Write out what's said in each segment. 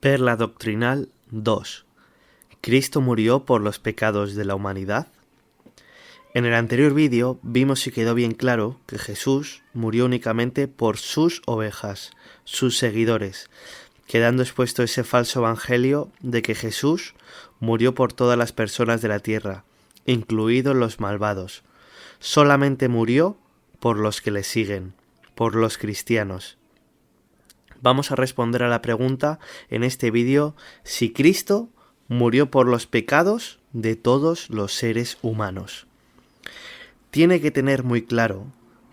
Perla doctrinal 2. ¿Cristo murió por los pecados de la humanidad? En el anterior vídeo vimos y quedó bien claro que Jesús murió únicamente por sus ovejas, sus seguidores, quedando expuesto ese falso evangelio de que Jesús murió por todas las personas de la tierra, incluidos los malvados. Solamente murió por los que le siguen, por los cristianos. Vamos a responder a la pregunta en este vídeo si Cristo murió por los pecados de todos los seres humanos. Tiene que tener muy claro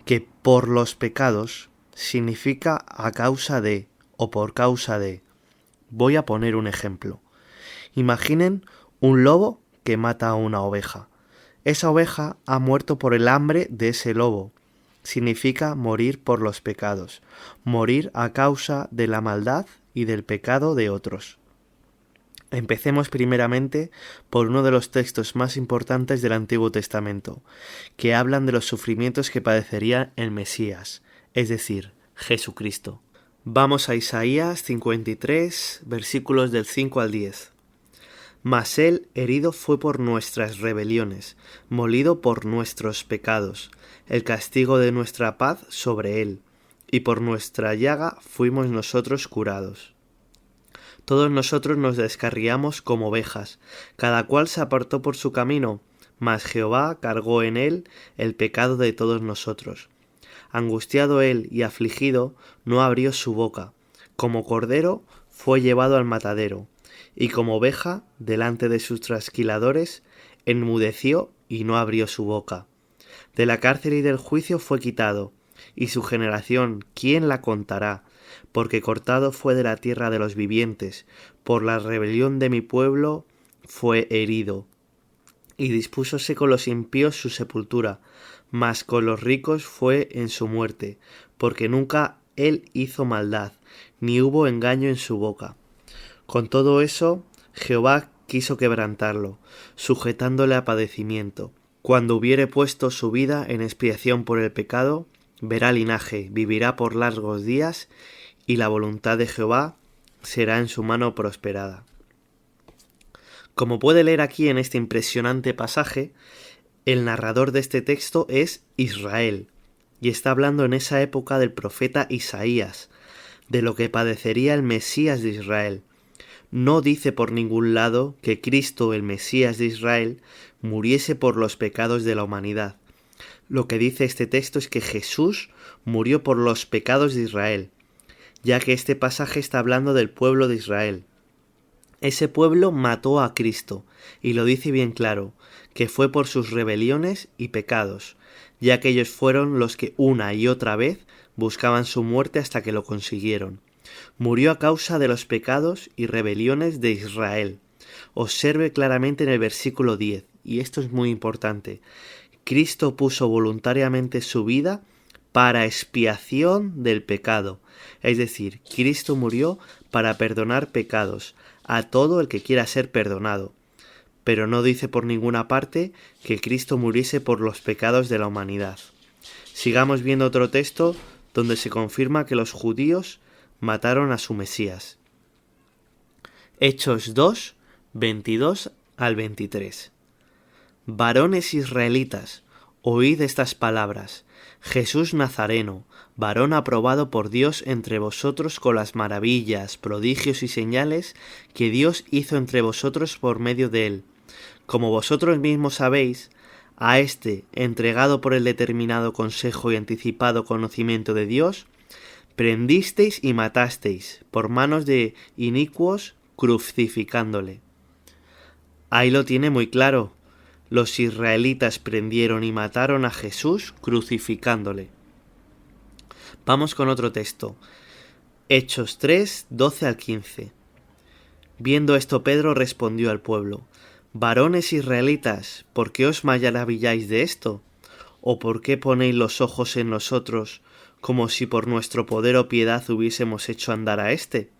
que por los pecados significa a causa de o por causa de. Voy a poner un ejemplo. Imaginen un lobo que mata a una oveja. Esa oveja ha muerto por el hambre de ese lobo. Significa morir por los pecados, morir a causa de la maldad y del pecado de otros. Empecemos primeramente por uno de los textos más importantes del Antiguo Testamento, que hablan de los sufrimientos que padecería el Mesías, es decir, Jesucristo. Vamos a Isaías 53, versículos del 5 al 10. Mas él herido fue por nuestras rebeliones, molido por nuestros pecados. El castigo de nuestra paz sobre él, y por nuestra llaga fuimos nosotros curados. Todos nosotros nos descarriamos como ovejas, cada cual se apartó por su camino, mas Jehová cargó en él el pecado de todos nosotros. Angustiado él y afligido, no abrió su boca. Como cordero fue llevado al matadero, y como oveja delante de sus trasquiladores, enmudeció y no abrió su boca. De la cárcel y del juicio fue quitado, y su generación, ¿quién la contará? Porque cortado fue de la tierra de los vivientes, por la rebelión de mi pueblo fue herido. Y dispúsose con los impíos su sepultura, mas con los ricos fue en su muerte, porque nunca él hizo maldad, ni hubo engaño en su boca. Con todo eso, Jehová quiso quebrantarlo, sujetándole a padecimiento. Cuando hubiere puesto su vida en expiación por el pecado, verá linaje, vivirá por largos días, y la voluntad de Jehová será en su mano prosperada. Como puede leer aquí en este impresionante pasaje, el narrador de este texto es Israel, y está hablando en esa época del profeta Isaías, de lo que padecería el Mesías de Israel. No dice por ningún lado que Cristo, el Mesías de Israel, muriese por los pecados de la humanidad. Lo que dice este texto es que Jesús murió por los pecados de Israel, ya que este pasaje está hablando del pueblo de Israel. Ese pueblo mató a Cristo, y lo dice bien claro, que fue por sus rebeliones y pecados, ya que ellos fueron los que una y otra vez buscaban su muerte hasta que lo consiguieron. Murió a causa de los pecados y rebeliones de Israel. Observe claramente en el versículo 10, y esto es muy importante. Cristo puso voluntariamente su vida para expiación del pecado. Es decir, Cristo murió para perdonar pecados a todo el que quiera ser perdonado. Pero no dice por ninguna parte que Cristo muriese por los pecados de la humanidad. Sigamos viendo otro texto donde se confirma que los judíos mataron a su Mesías. Hechos 2, 22 al 23. Varones israelitas, oíd estas palabras. Jesús Nazareno, varón aprobado por Dios entre vosotros con las maravillas, prodigios y señales que Dios hizo entre vosotros por medio de él. Como vosotros mismos sabéis, a éste, entregado por el determinado consejo y anticipado conocimiento de Dios, prendisteis y matasteis por manos de inicuos, crucificándole. Ahí lo tiene muy claro. Los israelitas prendieron y mataron a Jesús crucificándole. Vamos con otro texto. Hechos 3, 12 al 15. Viendo esto, Pedro respondió al pueblo: Varones israelitas, ¿por qué os maravilláis de esto? ¿O por qué ponéis los ojos en nosotros, como si por nuestro poder o piedad hubiésemos hecho andar a éste?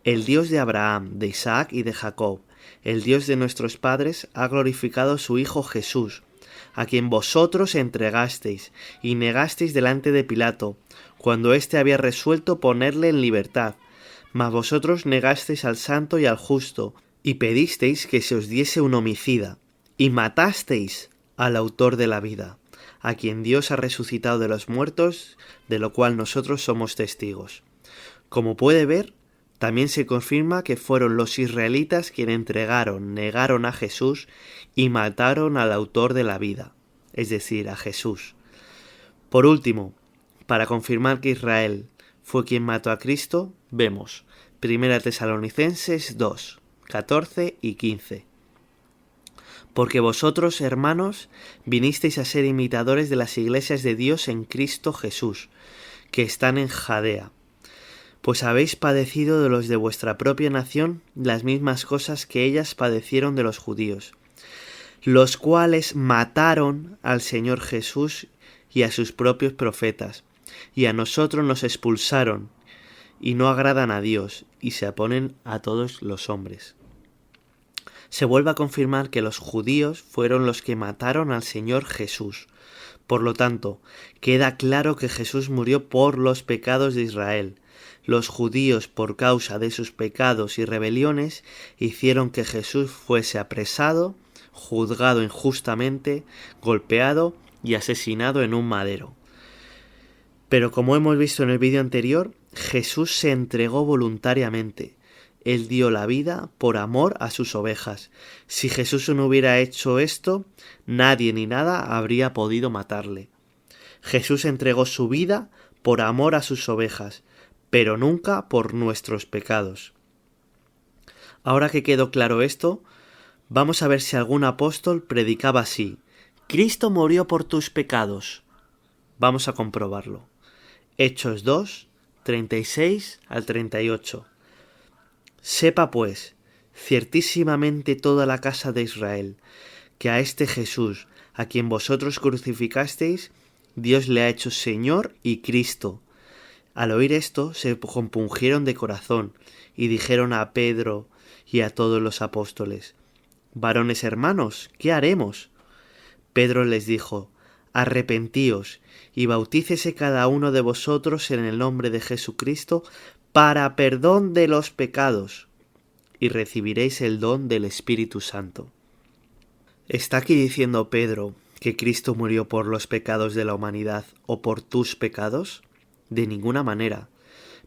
El Dios de Abraham, de Isaac y de Jacob, el Dios de nuestros padres, ha glorificado a su Hijo Jesús, a quien vosotros entregasteis y negasteis delante de Pilato, cuando éste había resuelto ponerle en libertad, Mas vosotros negasteis al santo y al justo, y pedisteis que se os diese un homicida, y matasteis al autor de la vida, a quien Dios ha resucitado de los muertos, de lo cual nosotros somos testigos. Como puede ver, también se confirma que fueron los israelitas quienes negaron a Jesús y mataron al autor de la vida, es decir, a Jesús. Por último, para confirmar que Israel fue quien mató a Cristo, vemos 1 Tesalonicenses 2, 14 y 15. Porque vosotros, hermanos, vinisteis a ser imitadores de las iglesias de Dios en Cristo Jesús, que están en Jadea. Pues habéis padecido de los de vuestra propia nación las mismas cosas que ellas padecieron de los judíos, los cuales mataron al Señor Jesús y a sus propios profetas, y a nosotros nos expulsaron, y no agradan a Dios, y se oponen a todos los hombres. Se vuelve a confirmar que los judíos fueron los que mataron al Señor Jesús. Por lo tanto, queda claro que Jesús murió por los pecados de Israel. Los judíos, por causa de sus pecados y rebeliones, hicieron que Jesús fuese apresado, juzgado injustamente, golpeado y asesinado en un madero. Pero como hemos visto en el vídeo anterior, Jesús se entregó voluntariamente. Él dio la vida por amor a sus ovejas. Si Jesús no hubiera hecho esto, nadie ni nada habría podido matarle. Jesús entregó su vida por amor a sus ovejas, pero nunca por nuestros pecados. Ahora que quedó claro esto, vamos a ver si algún apóstol predicaba así: Cristo murió por tus pecados. Vamos a comprobarlo. Hechos 2, 36 al 38. Sepa pues, ciertísimamente toda la casa de Israel, que a este Jesús, a quien vosotros crucificasteis, Dios le ha hecho Señor y Cristo. Al oír esto, se compungieron de corazón, y dijeron a Pedro y a todos los apóstoles: Varones hermanos, ¿qué haremos? Pedro les dijo: Arrepentíos, y bautícese cada uno de vosotros en el nombre de Jesucristo para perdón de los pecados, y recibiréis el don del Espíritu Santo. ¿Está aquí diciendo Pedro que Cristo murió por los pecados de la humanidad o por tus pecados? De ninguna manera.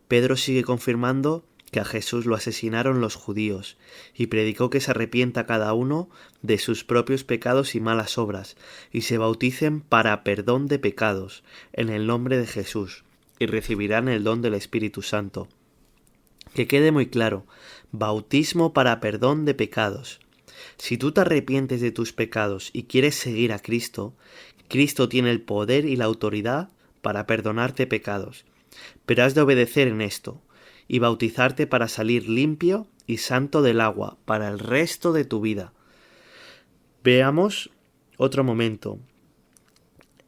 Pedro sigue confirmando que a Jesús lo asesinaron los judíos, y predicó que se arrepienta cada uno de sus propios pecados y malas obras, y se bauticen para perdón de pecados, en el nombre de Jesús, y recibirán el don del Espíritu Santo. Que quede muy claro: bautismo para perdón de pecados. Si tú te arrepientes de tus pecados y quieres seguir a Cristo, Cristo tiene el poder y la autoridad para perdonarte pecados, pero has de obedecer en esto, y bautizarte para salir limpio y santo del agua para el resto de tu vida. Veamos otro momento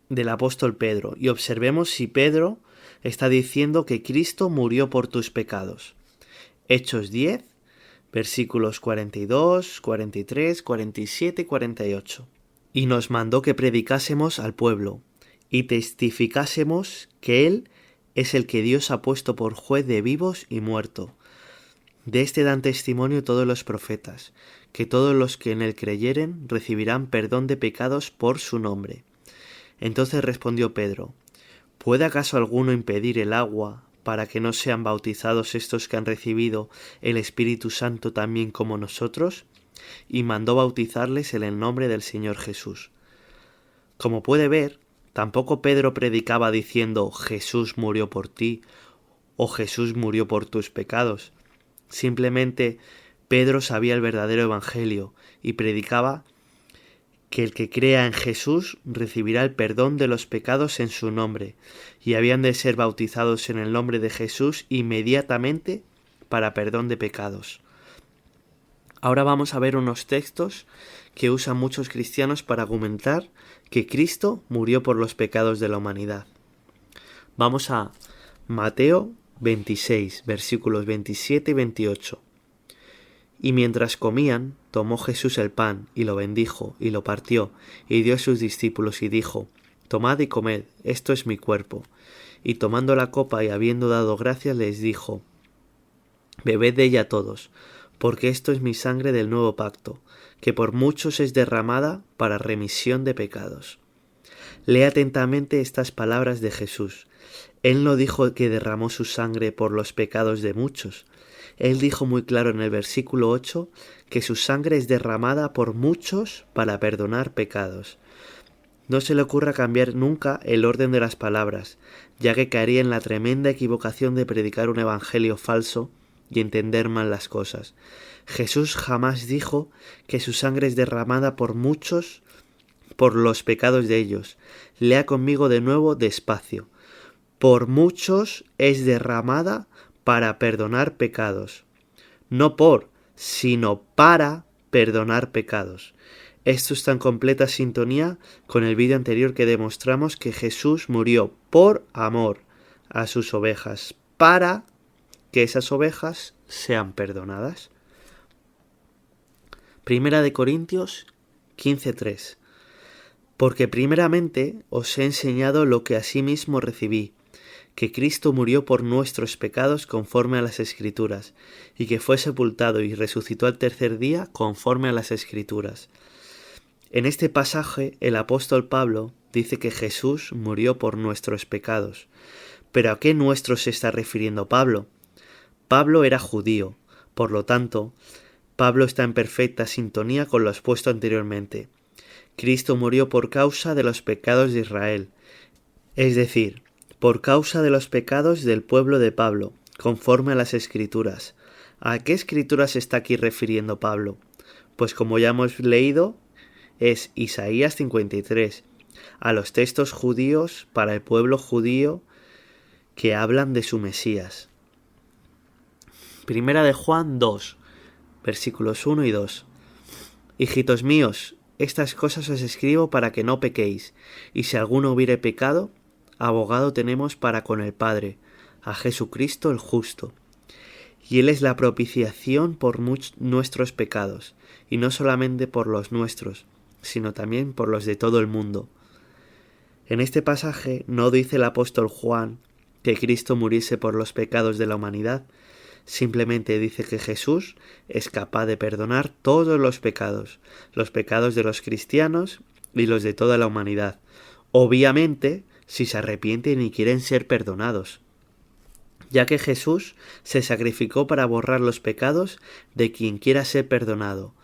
del apóstol Pedro y observemos si Pedro está diciendo que Cristo murió por tus pecados. Hechos 10, versículos 42, 43, 47 y 48. Y nos mandó que predicásemos al pueblo y testificásemos que Él es el que Dios ha puesto por juez de vivos y muertos. De este dan testimonio todos los profetas, que todos los que en Él creyeren recibirán perdón de pecados por su nombre. Entonces respondió Pedro: ¿Puede acaso alguno impedir el agua para que no sean bautizados estos que han recibido el Espíritu Santo también como nosotros? Y mandó bautizarles en el nombre del Señor Jesús. Como puede ver, tampoco Pedro predicaba diciendo: Jesús murió por ti o Jesús murió por tus pecados. Simplemente Pedro sabía el verdadero evangelio y predicaba que el que crea en Jesús recibirá el perdón de los pecados en su nombre, y habían de ser bautizados en el nombre de Jesús inmediatamente para perdón de pecados. Ahora vamos a ver unos textos que usan muchos cristianos para argumentar que Cristo murió por los pecados de la humanidad. Vamos a Mateo 26, versículos 27 y 28. Y mientras comían, tomó Jesús el pan, y lo bendijo, y lo partió, y dio a sus discípulos, y dijo: Tomad y comed, esto es mi cuerpo. Y tomando la copa y habiendo dado gracias, les dijo: Bebed de ella todos, porque esto es mi sangre del nuevo pacto, que por muchos es derramada para remisión de pecados. Lea atentamente estas palabras de Jesús. Él no dijo que derramó su sangre por los pecados de muchos. Él dijo muy claro en el versículo 8 que su sangre es derramada por muchos para perdonar pecados. No se le ocurra cambiar nunca el orden de las palabras, ya que caería en la tremenda equivocación de predicar un evangelio falso y entender mal las cosas. Jesús jamás dijo que su sangre es derramada por muchos por los pecados de ellos. Lea conmigo de nuevo despacio. Por muchos es derramada para perdonar pecados. No por, sino para perdonar pecados. Esto está en completa sintonía con el vídeo anterior que demostramos que Jesús murió por amor a sus ovejas, para que esas ovejas sean perdonadas. Primera de Corintios 15:3. Porque primeramente os he enseñado lo que asimismo recibí, que Cristo murió por nuestros pecados conforme a las Escrituras, y que fue sepultado y resucitó al tercer día conforme a las Escrituras. En este pasaje el apóstol Pablo dice que Jesús murió por nuestros pecados. ¿Pero a qué nuestros se está refiriendo Pablo? Pablo era judío, por lo tanto, Pablo está en perfecta sintonía con lo expuesto anteriormente. Cristo murió por causa de los pecados de Israel, es decir, por causa de los pecados del pueblo de Pablo, conforme a las Escrituras. ¿A qué Escrituras se está aquí refiriendo Pablo? Pues como ya hemos leído, es Isaías 53, a los textos judíos para el pueblo judío que hablan de su Mesías. Primera de Juan 2, versículos 1 y 2. Hijitos míos, estas cosas os escribo para que no pequéis, y si alguno hubiere pecado, abogado tenemos para con el Padre, a Jesucristo el justo. Y Él es la propiciación por nuestros pecados, y no solamente por los nuestros, sino también por los de todo el mundo. En este pasaje no dice el apóstol Juan que Cristo muriese por los pecados de la humanidad, simplemente dice que Jesús es capaz de perdonar todos los pecados de los cristianos y los de toda la humanidad, obviamente si se arrepienten y quieren ser perdonados, ya que Jesús se sacrificó para borrar los pecados de quien quiera ser perdonado.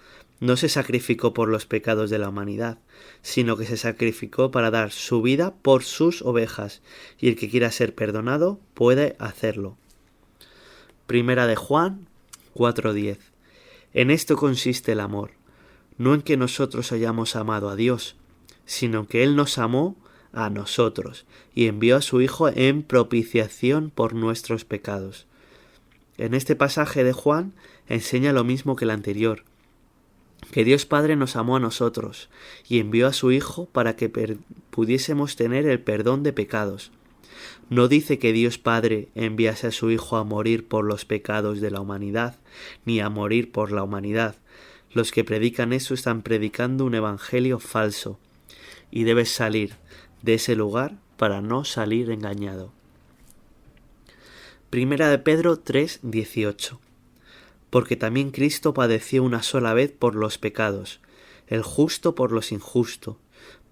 No se sacrificó por los pecados de la humanidad, sino que se sacrificó para dar su vida por sus ovejas, y el que quiera ser perdonado puede hacerlo. Primera de Juan 4:10. En esto consiste el amor, no en que nosotros hayamos amado a Dios, sino que Él nos amó a nosotros y envió a su Hijo en propiciación por nuestros pecados. En este pasaje de Juan enseña lo mismo que el anterior, que Dios Padre nos amó a nosotros y envió a su Hijo para que pudiésemos tener el perdón de pecados. No dice que Dios Padre enviase a su Hijo a morir por los pecados de la humanidad, ni a morir por la humanidad. Los que predican eso están predicando un evangelio falso, y debes salir de ese lugar para no salir engañado. Primera de Pedro 3:18. Porque también Cristo padeció una sola vez por los pecados, el justo por los injustos,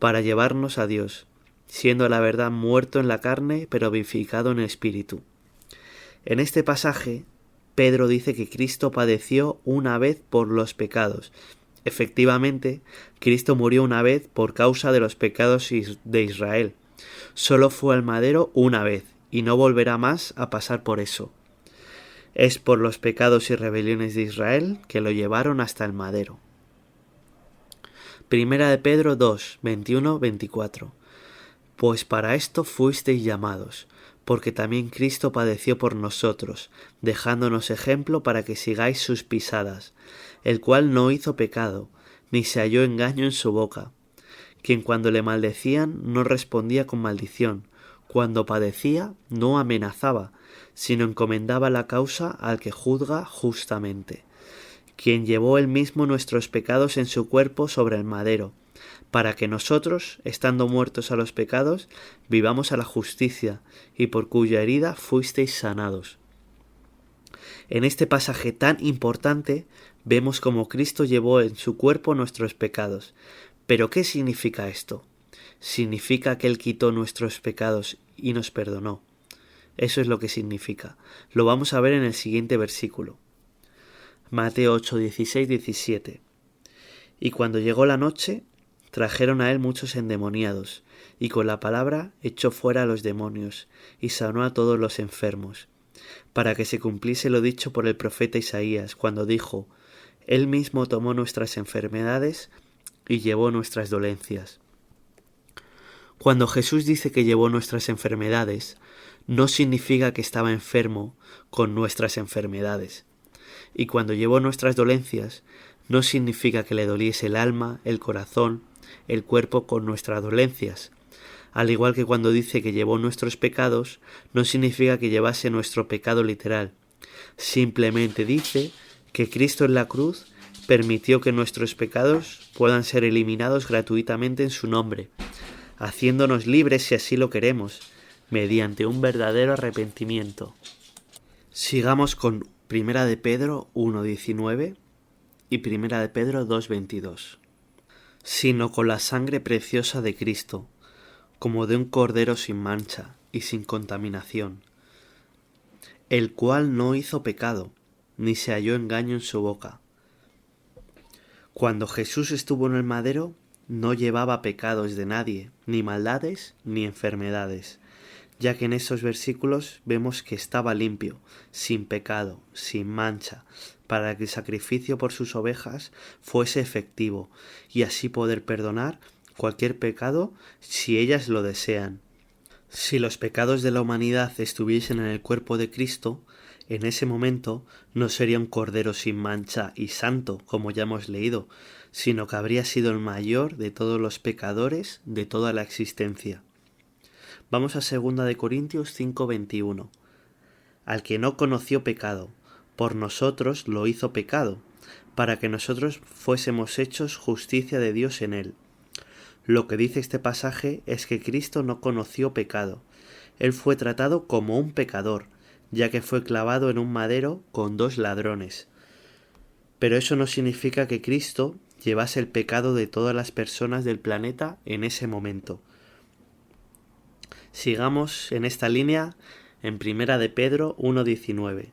para llevarnos a Dios, siendo la verdad muerto en la carne, pero vivificado en el espíritu. En este pasaje, Pedro dice que Cristo padeció una vez por los pecados. Efectivamente, Cristo murió una vez por causa de los pecados de Israel. Solo fue al madero una vez, y no volverá más a pasar por eso. Es por los pecados y rebeliones de Israel que lo llevaron hasta el madero. Primera de Pedro 2, 21-24. Pues para esto fuisteis llamados, porque también Cristo padeció por nosotros, dejándonos ejemplo para que sigáis sus pisadas, el cual no hizo pecado, ni se halló engaño en su boca, quien cuando le maldecían no respondía con maldición, cuando padecía no amenazaba, sino encomendaba la causa al que juzga justamente, quien llevó él mismo nuestros pecados en su cuerpo sobre el madero, para que nosotros, estando muertos a los pecados, vivamos a la justicia, y por cuya herida fuisteis sanados. En este pasaje tan importante vemos cómo Cristo llevó en su cuerpo nuestros pecados. ¿Pero qué significa esto? Significa que Él quitó nuestros pecados y nos perdonó. Eso es lo que significa. Lo vamos a ver en el siguiente versículo. Mateo 8, 16, 17. Y cuando llegó la noche, trajeron a él muchos endemoniados, y con la palabra echó fuera a los demonios, y sanó a todos los enfermos, para que se cumpliese lo dicho por el profeta Isaías, cuando dijo: Él mismo tomó nuestras enfermedades y llevó nuestras dolencias. Cuando Jesús dice que llevó nuestras enfermedades, no significa que estaba enfermo con nuestras enfermedades. Y cuando llevó nuestras dolencias, no significa que le doliese el alma, el corazón, el cuerpo con nuestras dolencias. Al igual que cuando dice que llevó nuestros pecados, no significa que llevase nuestro pecado literal. Simplemente dice que Cristo en la cruz permitió que nuestros pecados puedan ser eliminados gratuitamente en su nombre, haciéndonos libres si así lo queremos, mediante un verdadero arrepentimiento. Sigamos con 1 de Pedro 1:19 y 1 de Pedro 2:22. Sino con la sangre preciosa de Cristo, como de un cordero sin mancha y sin contaminación, el cual no hizo pecado, ni se halló engaño en su boca. Cuando Jesús estuvo en el madero, no llevaba pecados de nadie, ni maldades, ni enfermedades, ya que en esos versículos vemos que estaba limpio, sin pecado, sin mancha, para que el sacrificio por sus ovejas fuese efectivo, y así poder perdonar cualquier pecado si ellas lo desean. Si los pecados de la humanidad estuviesen en el cuerpo de Cristo, en ese momento no sería un cordero sin mancha y santo, como ya hemos leído, sino que habría sido el mayor de todos los pecadores de toda la existencia. Vamos a 2 de Corintios 5:21. Al que no conoció pecado, por nosotros lo hizo pecado, para que nosotros fuésemos hechos justicia de Dios en él. Lo que dice este pasaje es que Cristo no conoció pecado. Él fue tratado como un pecador, ya que fue clavado en un madero con 2 ladrones. Pero eso no significa que Cristo llevase el pecado de todas las personas del planeta en ese momento. Sigamos en esta línea en 1 de Pedro 1:19.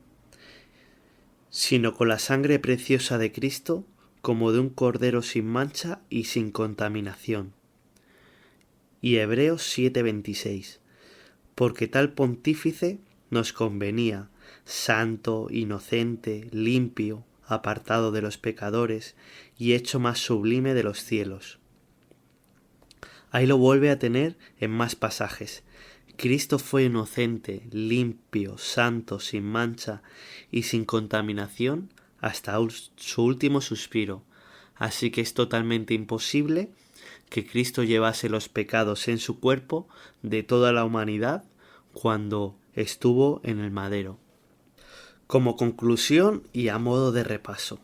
Sino con la sangre preciosa de Cristo, como de un cordero sin mancha y sin contaminación. Y Hebreos 7:26. Porque tal pontífice nos convenía, santo, inocente, limpio, apartado de los pecadores y hecho más sublime de los cielos. Ahí lo vuelve a tener en más pasajes. Cristo fue inocente, limpio, santo, sin mancha y sin contaminación hasta su último suspiro. Así que es totalmente imposible que Cristo llevase los pecados en su cuerpo de toda la humanidad cuando estuvo en el madero. Como conclusión y a modo de repaso,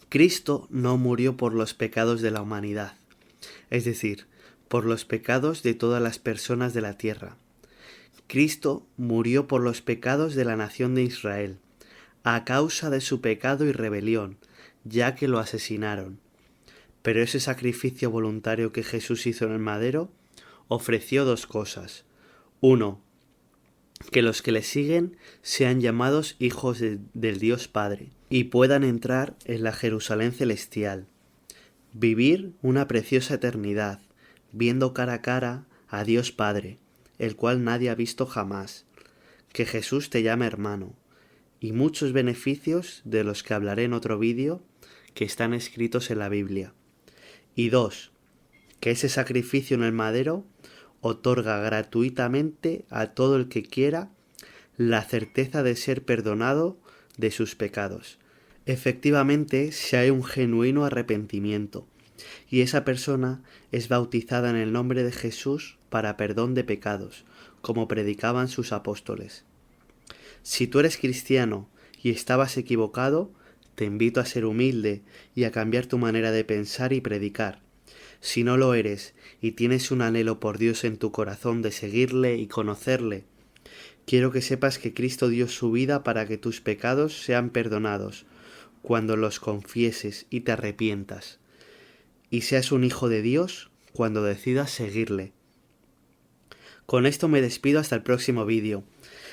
Cristo no murió por los pecados de la humanidad, es decir, por los pecados de todas las personas de la tierra. Cristo murió por los pecados de la nación de Israel, a causa de su pecado y rebelión, ya que lo asesinaron. Pero ese sacrificio voluntario que Jesús hizo en el madero ofreció 2 cosas. 1. Que los que le siguen sean llamados hijos del Dios Padre y puedan entrar en la Jerusalén celestial. Vivir una preciosa eternidad, viendo cara a cara a Dios Padre, el cual nadie ha visto jamás. Que Jesús te llame hermano. Y muchos beneficios de los que hablaré en otro vídeo que están escritos en la Biblia. Y 2. Que ese sacrificio en el madero otorga gratuitamente a todo el que quiera la certeza de ser perdonado de sus pecados. Efectivamente, si hay un genuino arrepentimiento, y esa persona es bautizada en el nombre de Jesús para perdón de pecados, como predicaban sus apóstoles. Si tú eres cristiano y estabas equivocado, te invito a ser humilde y a cambiar tu manera de pensar y predicar. Si no lo eres y tienes un anhelo por Dios en tu corazón de seguirle y conocerle, Quiero que sepas que Cristo dio su vida para que tus pecados sean perdonados cuando los confieses y te arrepientas, y seas un hijo de Dios cuando decidas seguirle. Con esto me despido hasta el próximo vídeo.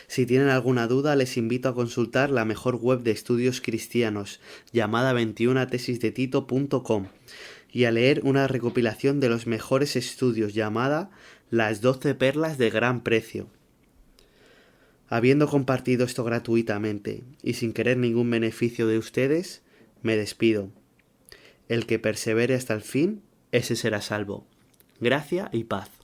Si tienen alguna duda, les invito a consultar la mejor web de estudios cristianos, llamada 21tesisdetito.com, y a leer una recopilación de los mejores estudios llamada Las 12 perlas de gran precio. Habiendo compartido esto gratuitamente y sin querer ningún beneficio de ustedes, me despido. El que persevere hasta el fin, ese será salvo. Gracia y paz.